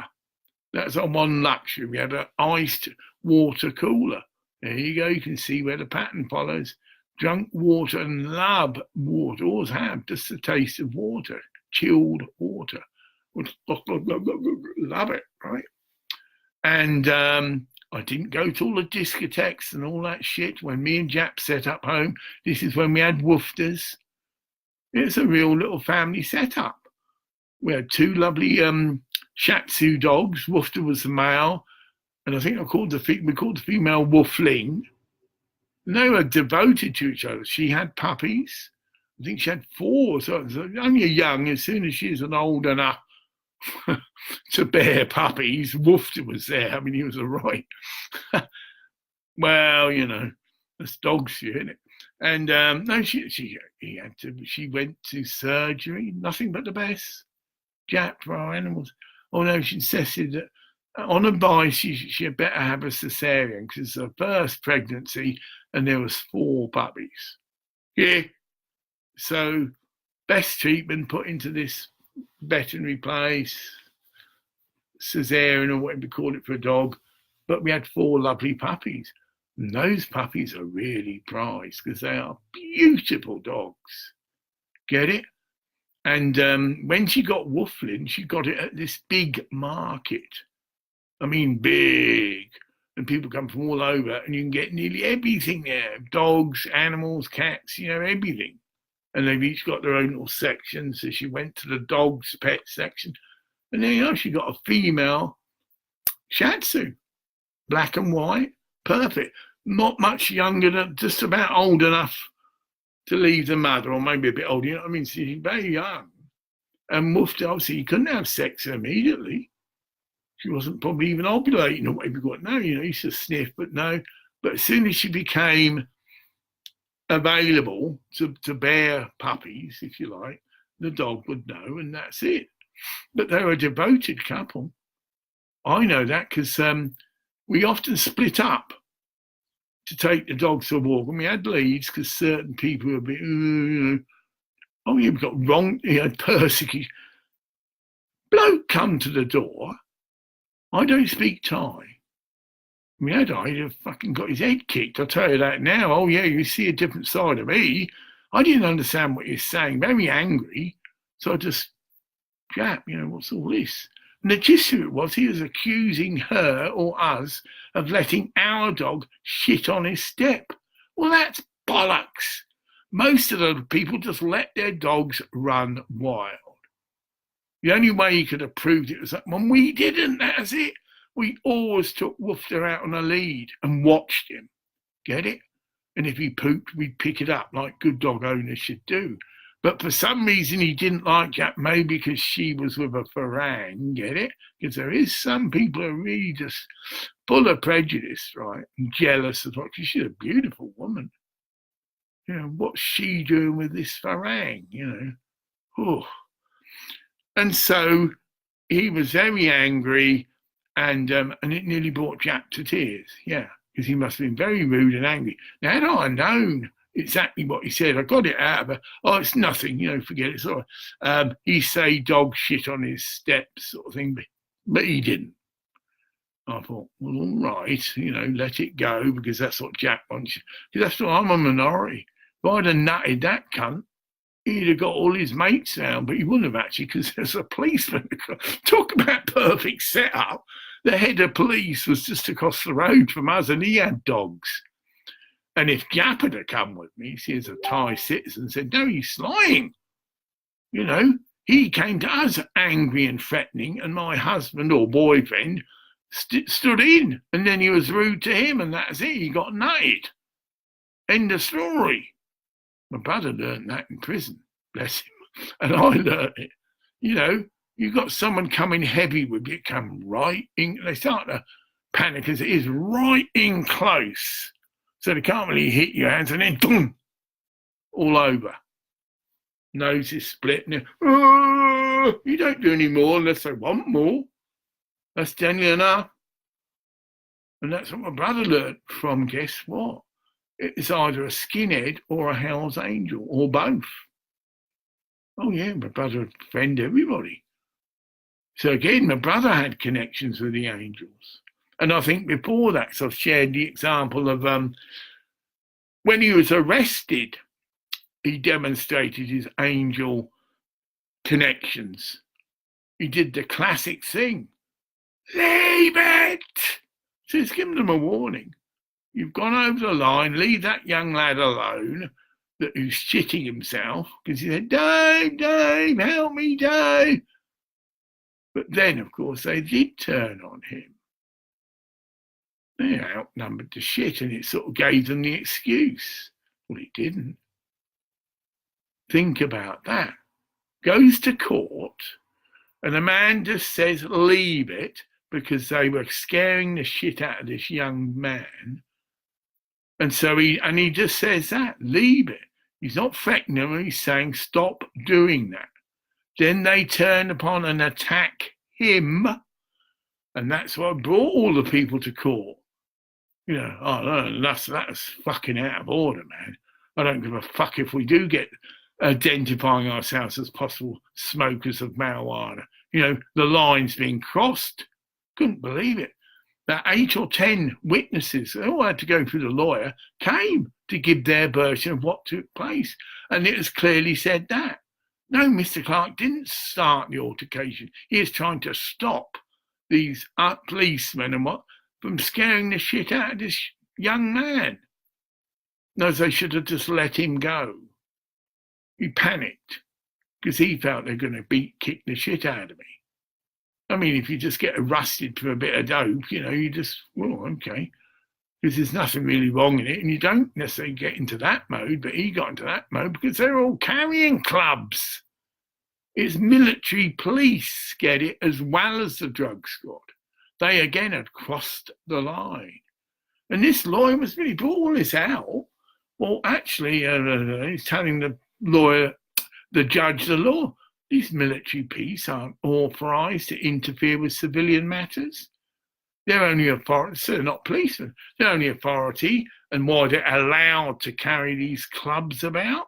That's our one luxury. We had an iced water cooler. There you go. You can see where the pattern follows. Drunk water and love water. Always have just the taste of water. Chilled water. Love it, right? And I didn't go to all the discotheques and all that shit. When me and Jap set up home, this is when we had woofers. It's a real little family setup. We had two lovely Shatsu dogs. Woofter was the male, and I think we called the female Woofling. And they were devoted to each other. She had puppies. I think she had 4, so it was only young. As soon as she was old enough to bear puppies, Woofter was there. I mean, he was all right. Well, you know, that's dog shit, isn't it? And no, she went to surgery, nothing but the best. Jap for our animals. Although she insisted that on advice she had better have a cesarean because it's her first pregnancy and there was 4 puppies. Yeah. So best treatment put into this veterinary place, cesarean or whatever you call it for a dog. But we had 4 lovely puppies. And those puppies are really prized because they are beautiful dogs. Get it? And when she got Wooflin, she got it at this big market. I mean, big. And people come from all over and you can get nearly everything there. Dogs, animals, cats, you know, everything. And they've each got their own little section. So she went to the dogs pet section. And then, you know, she got a female Shatsu. Black and white. Perfect. Not much younger than, just about old enough to leave the mother, or maybe a bit older, you know what I mean? She's very young. And Woofter, obviously, he couldn't have sex immediately. She wasn't probably even ovulating or whatever you got. No, you know, he used to sniff, but no. But as soon as she became available to bear puppies, if you like, the dog would know, and that's it. But they were a devoted couple. I know that because we often split up to take the dogs for a walk, and we had leads because certain people were a bit, oh, you've got wrong, you know, persecution. Bloke come to the door. I don't speak Thai. I mean, I'd have fucking got his head kicked. I'll tell you that now. Oh, yeah, you see a different side of me. I didn't understand what you're saying. Very angry. So I just, Jap, you know, what's all this? And the gist of it was he was accusing her or us of letting our dog shit on his step. Well, that's bollocks. Most of the people just let their dogs run wild. The only way he could have proved it was that when we didn't, that's it. We always took Woofter out on a lead and watched him. Get it? And if he pooped, we'd pick it up like good dog owners should do. But for some reason, he didn't like Jack, maybe because she was with a Farang, get it? Because there is some people who are really just full of prejudice, right? And jealous as well, because she's a beautiful woman. You know, what's she doing with this Farang, you know? Oh. And so he was very angry, and it nearly brought Jack to tears, yeah, because he must have been very rude and angry. Now, had I known exactly what he said, I got it out of her. Oh, it's nothing, you know, forget it. Sort of, he say dog shit on his steps, sort of thing, but he didn't. I thought, well, all right, you know, let it go, because that's what Jack wants. Because that's what I'm a minority. If I'd have nutted that cunt, he'd have got all his mates down, but he wouldn't have actually, because there's a policeman. Talk about perfect setup. The head of police was just across the road from us, and he had dogs. And if Jap had come with me, he was a Thai citizen, said, no, he's lying. You know, he came to us angry and threatening, and my husband or boyfriend stood in, and then he was rude to him, and that's it. He got nutted. End of story. My brother learned that in prison, bless him. And I learned it. You know, you got someone coming heavy with you, come right in. They start to panic as it is right in close. So they can't really hit your hands, and then boom, all over. Nose is split. And you don't do any more unless they want more. That's generally enough. And that's what my brother learned from, guess what? It's either a skinhead or a Hell's Angel, or both. Oh yeah, my brother would offend everybody. So again, my brother had connections with the angels. And I think before that, so I've shared the example of when he was arrested, he demonstrated his angel connections. He did the classic thing. Leave it! So he's given them a warning. You've gone over the line, leave that young lad alone who's shitting himself, because he said, Dave, help me, Dave. But then, of course, they did turn on him. They outnumbered the shit, and it sort of gave them the excuse. Well, it didn't. Think about that. Goes to court, and a man just says, leave it, because they were scaring the shit out of this young man. And so he just says that, leave it. He's not threatening them, he's saying, stop doing that. Then they turn upon and attack him, and that's what brought all the people to court. You know, oh no, that's fucking out of order, man. I don't give a fuck if we do get identifying ourselves as possible smokers of marijuana. You know, the line's being crossed. Couldn't believe it. That 8 or 10 witnesses, they all had to go through the lawyer, came to give their version of what took place. And it was clearly said that. No, Mr. Clark didn't start the altercation. He is trying to stop these policemen and from scaring the shit out of this young man. No, they should have just let him go. He panicked because he felt they're going to kick the shit out of me. I mean, if you just get arrested for a bit of dope, you know, you just, well, okay, because there's nothing really wrong in it, and you don't necessarily get into that mode, but he got into that mode because they're all carrying clubs. It's military police, get it, as well as the drug squad. They, again, had crossed the line. And this lawyer was really brought all this out. Well, actually, he's telling the judge, the law, these military police aren't authorised to interfere with civilian matters. They're only authority, so they're not policemen. They're only authority, and why they're allowed to carry these clubs about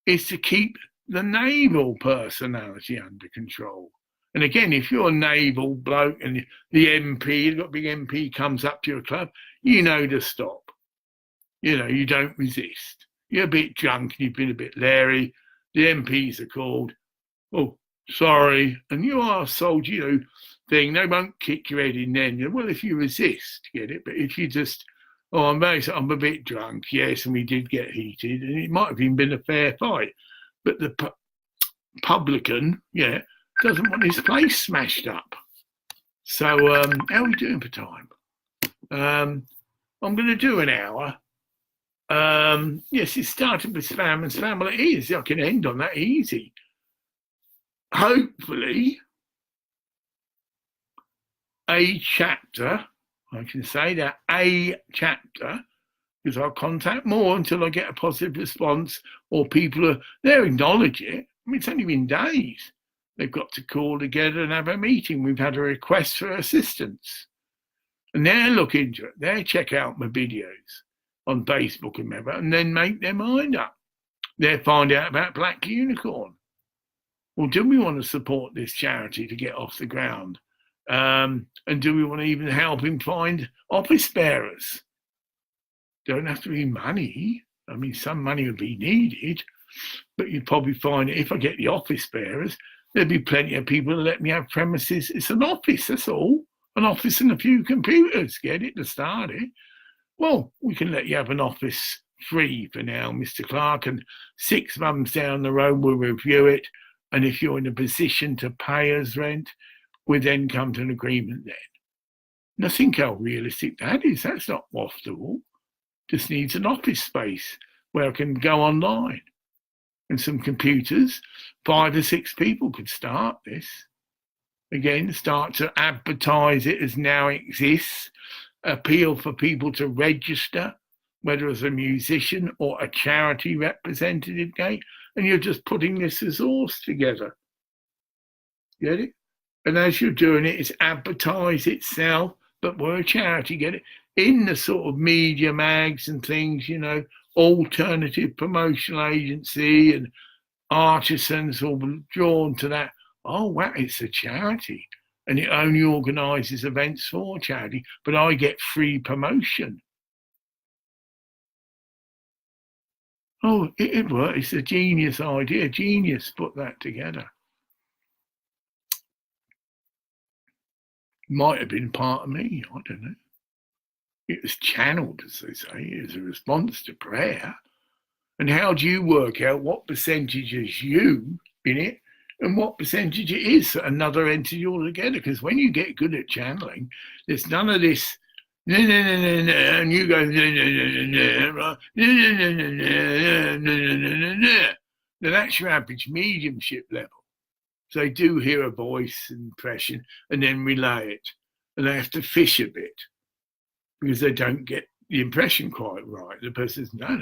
is to keep the naval personality under control. And again, if you're a naval bloke and the MP, you've got a big MP, comes up to your club, you know to stop. You know, you don't resist. You're a bit drunk, you've been a bit leery, the MPs are called, oh, sorry, and you are a soldier, you know, thing, they won't kick your head in then. Well, if you resist, get it? But if you just, oh, I'm a bit drunk, yes, and we did get heated, and it might have even been a fair fight, but the publican, doesn't want his place smashed up. So how are we doing for time? I'm going to do an hour. Yes, it started with spam and spam. Well, it is. I can end on that easy. Hopefully, a chapter, I can say that, a chapter, because I'll contact more until I get a positive response or people they'll acknowledge it. I mean, it's only been days. They've got to call together and have a meeting. We've had a request for assistance. And they'll look into it. They'll check out my videos on Facebook and then make their mind up. They'll find out about Black Unicorn. Well, do we want to support this charity to get off the ground? And do we want to even help him find office bearers? Don't have to be money. I mean, some money would be needed, but you'd probably find if I get the office bearers, there'd be plenty of people to let me have premises. It's an office, that's all. An office and a few computers, get it, to start it. Well, we can let you have an office free for now, Mr. Clark, and 6 months down the road we'll review it. And if you're in a position to pay us rent, we then come to an agreement then. Now think how realistic that is. That's not waftable. Just needs an office space where I can go online. And some computers, 5 or 6 people could start this. Again, start to advertise it as now exists, appeal for people to register, whether as a musician or a charity representative, and you're just putting this resource together. Get it? And as you're doing it, it's advertise itself, but we're a charity, get it? In the sort of media mags and things, alternative promotional agency and artisans will be drawn to that. Oh, wow, it's a charity and it only organises events for charity, but I get free promotion. Oh, it worked. It's a genius idea. Genius put that together. Might have been part of me, I don't know. It was channeled, as they say, as a response to prayer. And how do you work out what percentage is you in it and what percentage it is another entity altogether? Because when you get good at channeling, there's none of this, and you go, now that's your average mediumship level. So they do hear a voice impression and then relay it. And they have to fish a bit because they don't get the impression quite right. The person says, no,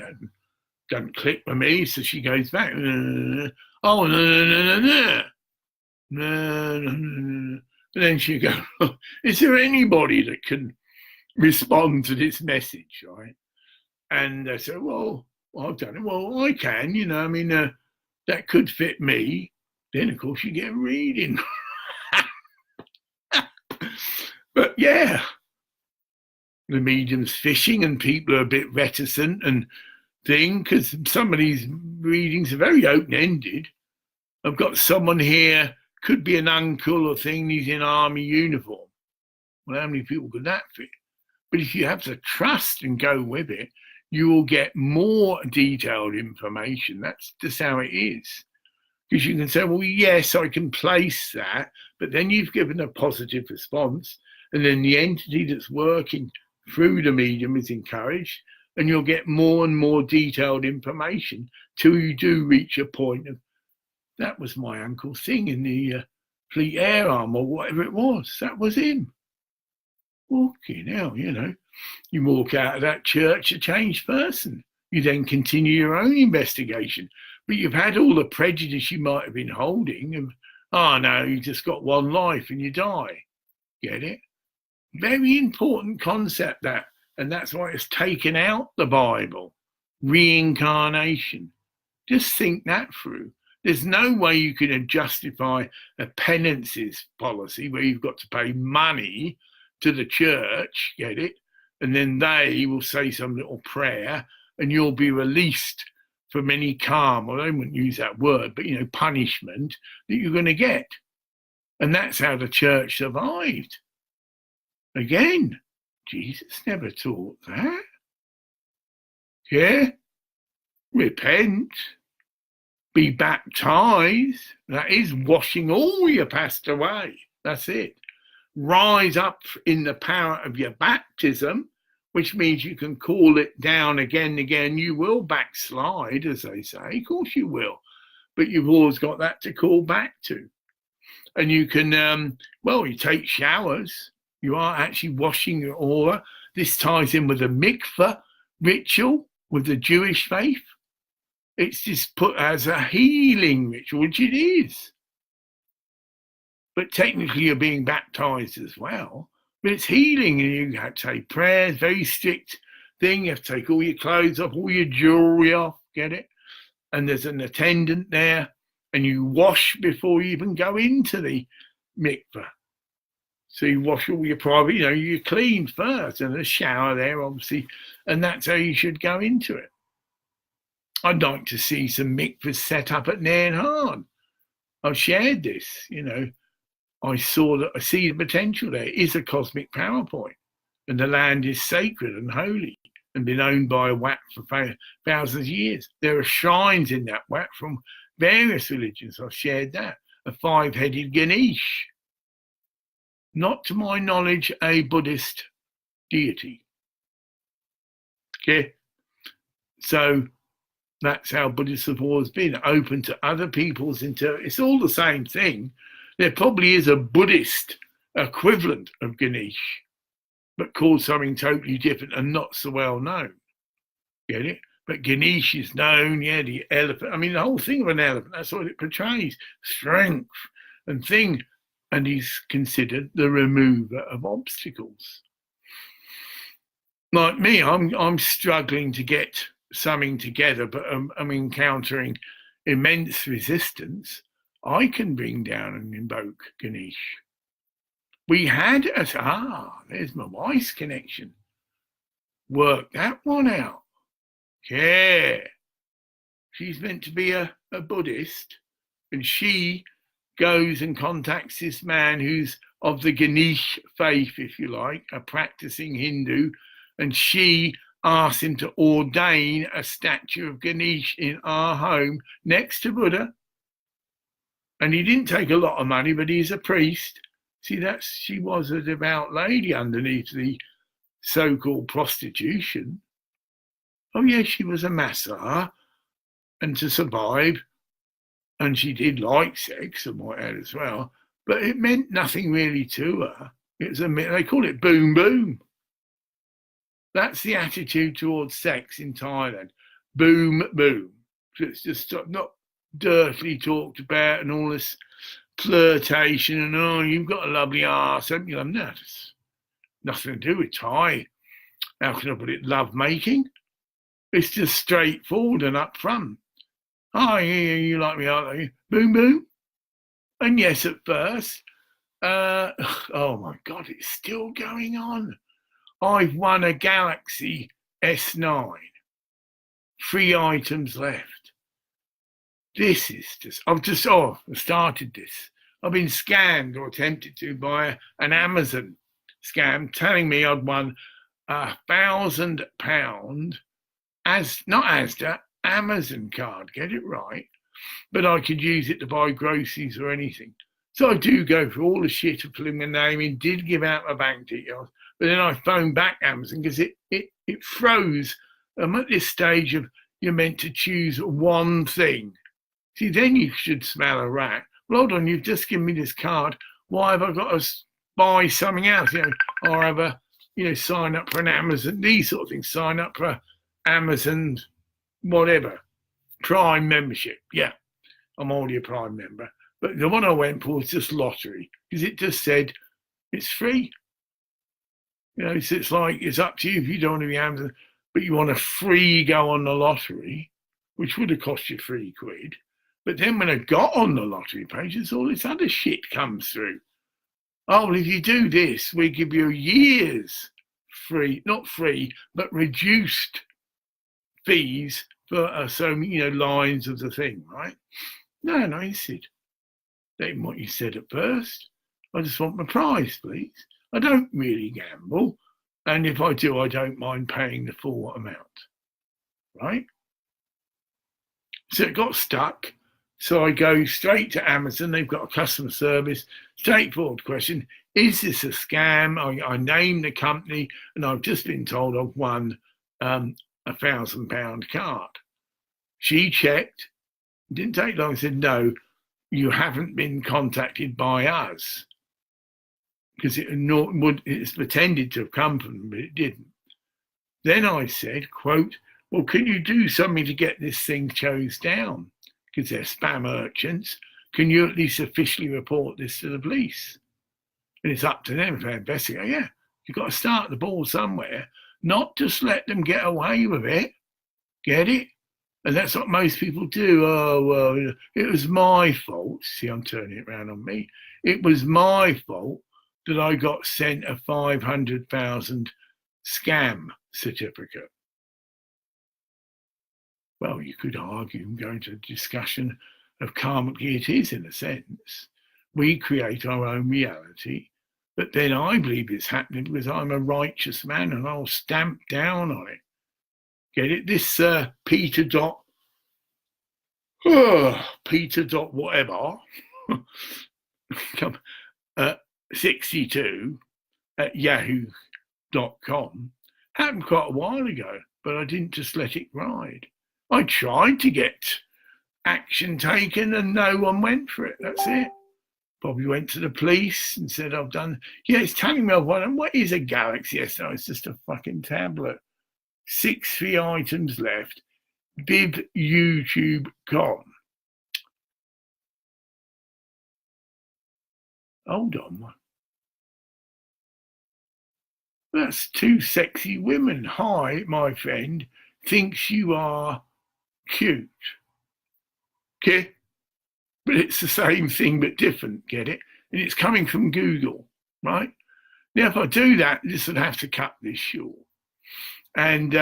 don't click with me. So she goes back. Oh, no. And then she goes, is there anybody that can respond to this message, right? And they say, well, I've done it. Well, I can, that could fit me. Then, of course, you get a reading. But, yeah, the medium's fishing and people are a bit reticent and because some of these readings are very open-ended. I've got someone here, could be an uncle or thing, he's in army uniform. Well, how many people could that fit? But if you have to trust and go with it, you will get more detailed information. That's just how it is. Because you can say, well, yes, I can place that, but then you've given a positive response, and then the entity that's working through the medium is encouraged, and you'll get more and more detailed information till you do reach a point of, that was my uncle's thing in the Fleet Air Arm or whatever it was. That was him. Okay, now, you walk out of that church a changed person. You then continue your own investigation. But you've had all the prejudice you might have been holding of, oh, no, you just got one life and you die. Get it? Very important concept, that. And that's why it's taken out the Bible. Reincarnation. Just think that through. There's no way you can justify a penances policy where you've got to pay money to the church, get it? And then they will say some little prayer and you'll be released from any karma, I wouldn't use that word, but, punishment that you're going to get. And that's how the church survived. Again, Jesus never taught that. Yeah? Repent. Be baptized. That is washing all your past away. That's it. Rise up in the power of your baptism, which means you can call it down again and again. You will backslide, as they say. Of course you will. But you've always got that to call back to. And you can, you take showers. You are actually washing your aura. This ties in with the mikveh ritual with the Jewish faith. It's just put as a healing ritual, which it is. But technically you're being baptized as well. But it's healing, and you have to say prayers, very strict thing. You have to take all your clothes off, all your jewelry off, get it? And there's an attendant there, and you wash before you even go into the mikveh. So you wash all your private, you clean first, and a shower there, obviously, and that's how you should go into it. I'd like to see some mikvahs set up at Nairn Hard. I've shared this, I see the potential there. It is a cosmic power point, and the land is sacred and holy and been owned by a Wat for thousands of years. There are shrines in that Wat from various religions. I've shared that. A 5-headed Ganesh. Not to my knowledge, a Buddhist deity. Okay? So that's how Buddhists have always been, open to other people's it's all the same thing. There probably is a Buddhist equivalent of Ganesh, but called something totally different and not so well known. Get it? But Ganesh is known, the elephant. I mean, the whole thing of an elephant, that's what it portrays, strength and thing. And he's considered the remover of obstacles. Like me, I'm struggling to get something together, but I'm encountering immense resistance. I can bring down and invoke Ganesh. We had there's my wife's connection. Work that one out. Yeah. She's meant to be a Buddhist, and she goes and contacts this man who's of the Ganesh faith, if you like, a practicing Hindu, and she asks him to ordain a statue of Ganesh in our home next to Buddha. And he didn't take a lot of money, but he's a priest. See, she was a devout lady underneath the so-called prostitution. Oh, yes, she was a masseur, and to survive, and she did like sex and what else as well, but it meant nothing really to her. They call it boom boom. That's the attitude towards sex in Thailand. Boom boom. So it's just not dirtily talked about and all this flirtation and you've got a lovely arse, haven't you? No, it's nothing to do with Thai. How can I put it? Love making. It's just straightforward and upfront. Oh, yeah, you like me, I like you. Boom, boom. And yes, at first, oh my God, it's still going on. I've won a Galaxy S9. 3 items left. This is I started this. I've been scammed or attempted to by an Amazon scam telling me I'd won £1,000 not Asda, Amazon card, get it right, but I could use it to buy groceries or anything. So I do go for all the shit of putting my name in, did give out my bank details, but then I phoned back Amazon because it froze. I'm at this stage of you're meant to choose one thing. See, then you should smell a rat. Well, hold on, you've just given me this card. Why have I got to buy something else? Or have a, sign up for an Amazon, these sort of things, sign up for Amazon, whatever, Prime membership. Yeah, I'm already a Prime member. But the one I went for was just lottery because it just said it's free. So it's like it's up to you if you don't want to be Amazon, but you want a free go on the lottery, which would have cost you £3. But then when I got on the lottery pages, all this other shit comes through. Oh, well, if you do this, we give you years free, not free, but reduced fees for so many lines of the thing, right? No, he said, that isn't what you said at first. I just want my prize, please. I don't really gamble. And if I do, I don't mind paying the full amount. Right? So it got stuck. So I go straight to Amazon. They've got a customer service. Straightforward question. Is this a scam? I name the company and I've just been told I've won £1,000 card. She checked. It didn't take long. Said, no, you haven't been contacted by us. Because it's pretended to have come from them, but it didn't. Then I said, quote, well, can you do something to get this thing closed down? Because they're spam merchants. Can you at least officially report this to the police? And it's up to them if they investigate. Yeah, you've got to start the ball somewhere, not just let them get away with it. Get it? And that's what most people do. Oh, well, it was my fault. See, I'm turning it around on me. It was my fault that I got sent a 500,000 scam certificate. Well, you could argue and go into a discussion of karmically it is in a sense. We create our own reality, but then I believe it's happening because I'm a righteous man and I'll stamp down on it. Get it? This Peter dot whatever 62 at yahoo.com happened quite a while ago, but I didn't just let it ride. I tried to get action taken and no one went for it. That's it. Probably went to the police and said, I've done, yeah, it's telling me I've won. What is a Galaxy? Yes, no, it's just a fucking tablet. 6 free items left. BibYouTube.com. Hold on. That's 2 sexy women. Hi, my friend. Thinks you are cute. Okay? But it's the same thing but different, get it? And it's coming from Google, right? Now, if I do that, this would have to cut this short. And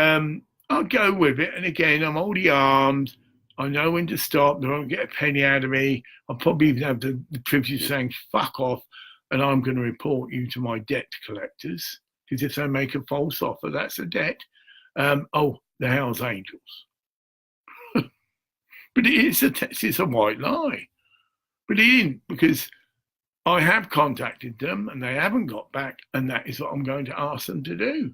I'll go with it. And again, I'm already armed. I know when to stop. They won't get a penny out of me. I'll probably even have the privilege of saying, fuck off, and I'm going to report you to my debt collectors. Because if they make a false offer, that's a debt. The Hells Angels. But it's a white lie. But it isn't, because I have contacted them and they haven't got back, and that is what I'm going to ask them to do.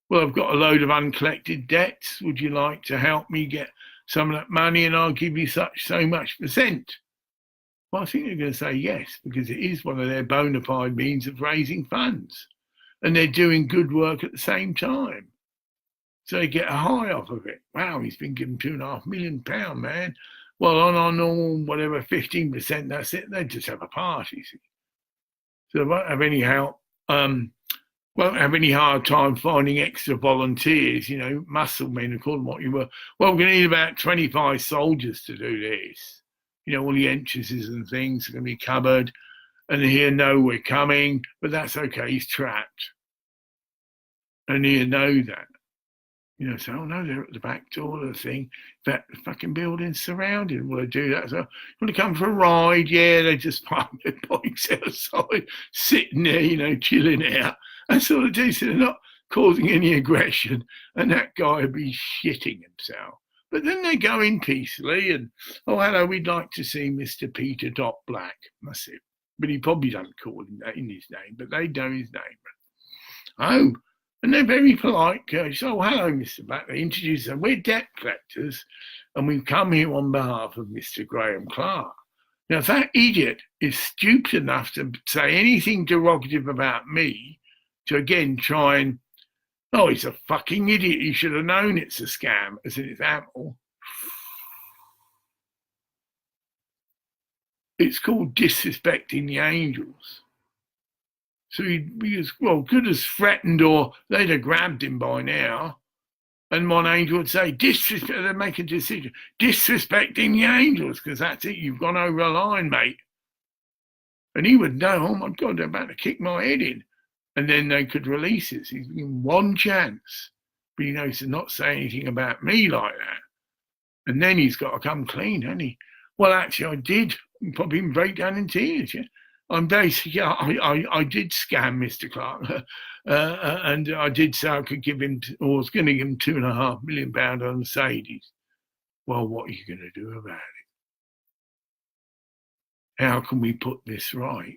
Well, I've got a load of uncollected debts. Would you like to help me get some of that money and I'll give you so much percent? Well, I think they're going to say yes, because it is one of their bona fide means of raising funds. And they're doing good work at the same time. So they get a high off of it. Wow, he's been given £2.5 million, man. Well, on our normal, whatever, 15%, that's it. They just have a party. See? So they won't have any help. Won't have any hard time finding extra volunteers, muscle men, and call them what you were. Well, we're going to need about 25 soldiers to do this. All the entrances and things are going to be covered. And he'll know we're coming, but that's okay. He's trapped. And he'll know that. So, oh no, they're at the back door of the thing. That fucking building's surrounded. Will they do that? So, want to come for a ride? Yeah, they just park their bikes outside, sitting there, chilling out. That's all they do. So they're not causing any aggression. And that guy would be shitting himself. But then they go in peacefully and, oh, hello, we'd like to see Mr. Peter Black. That's it. But he probably doesn't call him that in his name, but they know his name. Oh, and they're very polite. So, oh, hello, Mr. Black. They introduce them. We're debt collectors, and we've come here on behalf of Mr. G.clark. Now, if that idiot is stupid enough to say anything derogative about me, to again try and, oh, he's a fucking idiot. He should have known it's a scam, as in it's Apple. It's called disrespecting the angels. So he was, could have threatened, or they'd have grabbed him by now. And one angel would say, they'd make a decision, disrespecting the angels, because that's it, you've gone over a line, mate. And he would know, oh my God, they're about to kick my head in. And then they could release it. So he's given one chance. But he knows to not say anything about me like that. And then he's got to come clean, hasn't he? Well, actually, I did probably break down in tears. Yeah, I'm basically, I did scam Mr. Clark, and I did say I could give him, or was going to give him £2.5 million on a Mercedes. Well, what are you going to do about it? How can we put this right?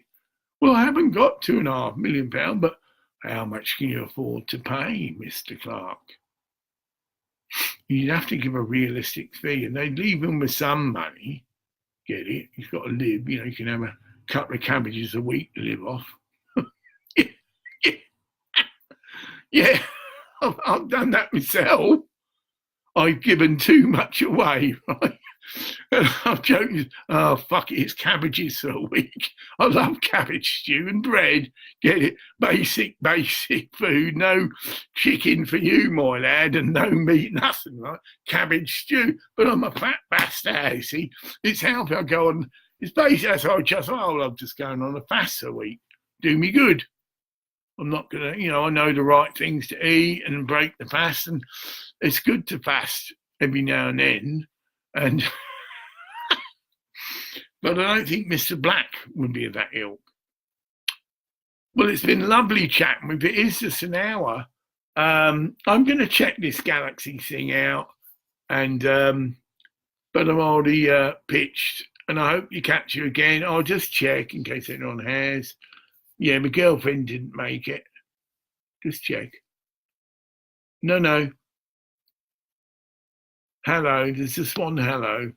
Well, I haven't got £2.5 million, but how much can you afford to pay, Mr. Clark? You'd have to give a realistic fee, and they'd leave him with some money. Get it? He's got to live. You know, you can have a couple of cabbages a week to live off. Yeah, I've done that myself. I've given too much away, right? I'm joking. Oh, fuck it, it's cabbages for a week. I love cabbage stew and bread. Get it? Basic food. No chicken for you, my lad, and no meat, nothing, right? Cabbage stew. But I'm a fat bastard, you see. It's how I go on. It's basically, so I'm just going on a fast a week. Do me good. I'm not going to, I know the right things to eat and break the fast. And it's good to fast every now and then. And but I don't think Mr. Black would be of that ilk. Well, it's been lovely chatting with you. It is just an hour. I'm going to check this Galaxy thing out, and but I'm already pitched, and I hope you catch you again. I'll just check in case anyone has. Yeah, my girlfriend didn't make it. Just check. No. Hello, there's just one hello.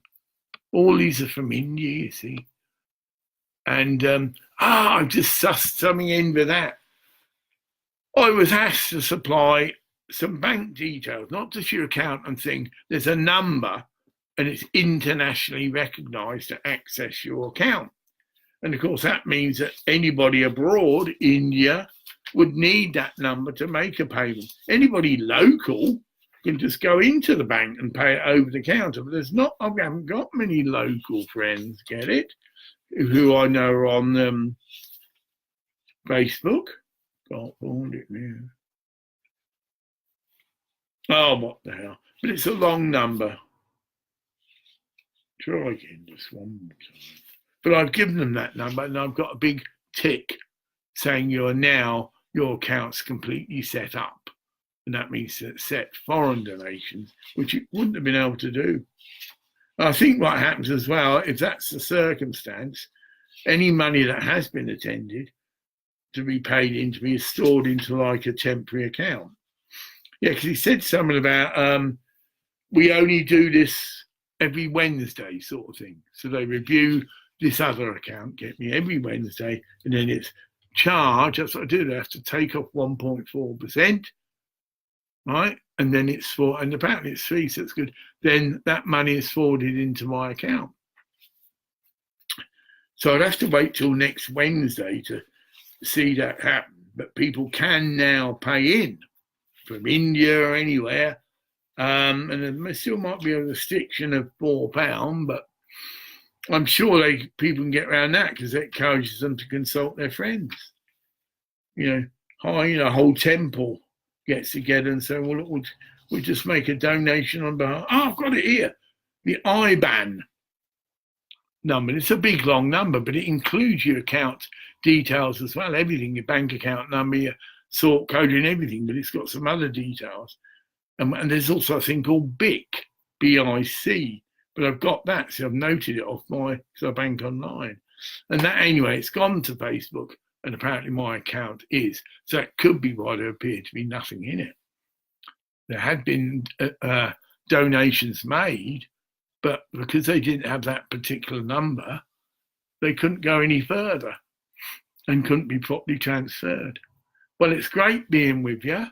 All these are from India, you see. And I've just sussed something in with that. I was asked to supply some bank details, not just your account and thing. There's a number, and it's internationally recognised to access your account. And of course, that means that anybody abroad, India, would need that number to make a payment. Anybody local can just go into the bank and pay it over the counter. But I haven't got many local friends, get it? Who I know are on Facebook. Can't find it now. Oh, what the hell? But it's a long number. Try again just one more time. But I've given them that number, and I've got a big tick saying your account's completely set up. And that means set foreign donations, which you wouldn't have been able to do. I think what happens as well, if that's the circumstance, any money that has been attended to be paid into me is stored into like a temporary account. Yeah, because he said something about we only do this every Wednesday sort of thing. So they review this other account, get me every Wednesday, and then it's charged. That's what I do. They have to take off 1.4%, right? And then and apparently it's free, so it's good. Then that money is forwarded into my account. So I'd have to wait till next Wednesday to see that happen. But people can now pay in from India or anywhere. And there still might be a restriction of £4, but I'm sure people can get around that because it encourages them to consult their friends. A whole temple gets together and say, well, we'll just make a donation on behalf. Oh, I've got it here. The IBAN number. It's a big, long number, but it includes your account details as well. Everything, your bank account number, your sort code and everything, but it's got some other details. And there's also a thing called BIC, B-I-C. But I've got that, so I've noted it off because I bank online. And that, anyway, it's gone to Facebook, and apparently my account is. So it could be why there appeared to be nothing in it. There had been donations made, but because they didn't have that particular number, they couldn't go any further and couldn't be properly transferred. Well, it's great being with you.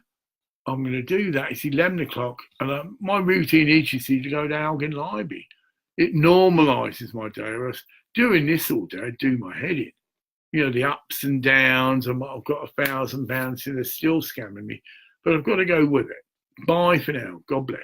I'm going to do that. It's 11 o'clock, and my routine is, you see, to go to Elgin Library. It normalises my day. Whereas doing this all day, I do my head in. The ups and downs, and I've got £1,000, so they're still scamming me. But I've got to go with it. Bye for now. God bless.